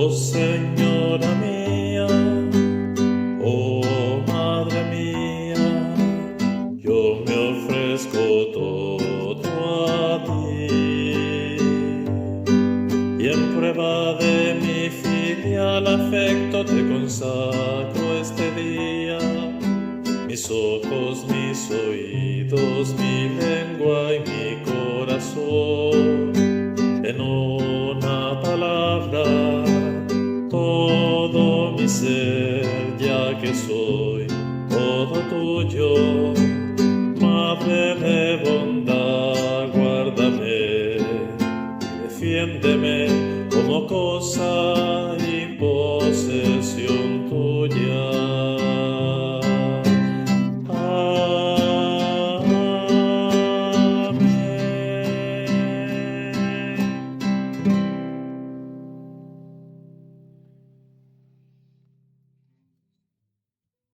Oh Señora mía, oh Madre mía, yo me ofrezco todo a ti. Y en prueba de mi filial afecto te consagro este día, mis ojos, mis oídos, mi lengua y mi corazón. En una palabra, todo mi ser, ya que soy todo tuyo, Madre de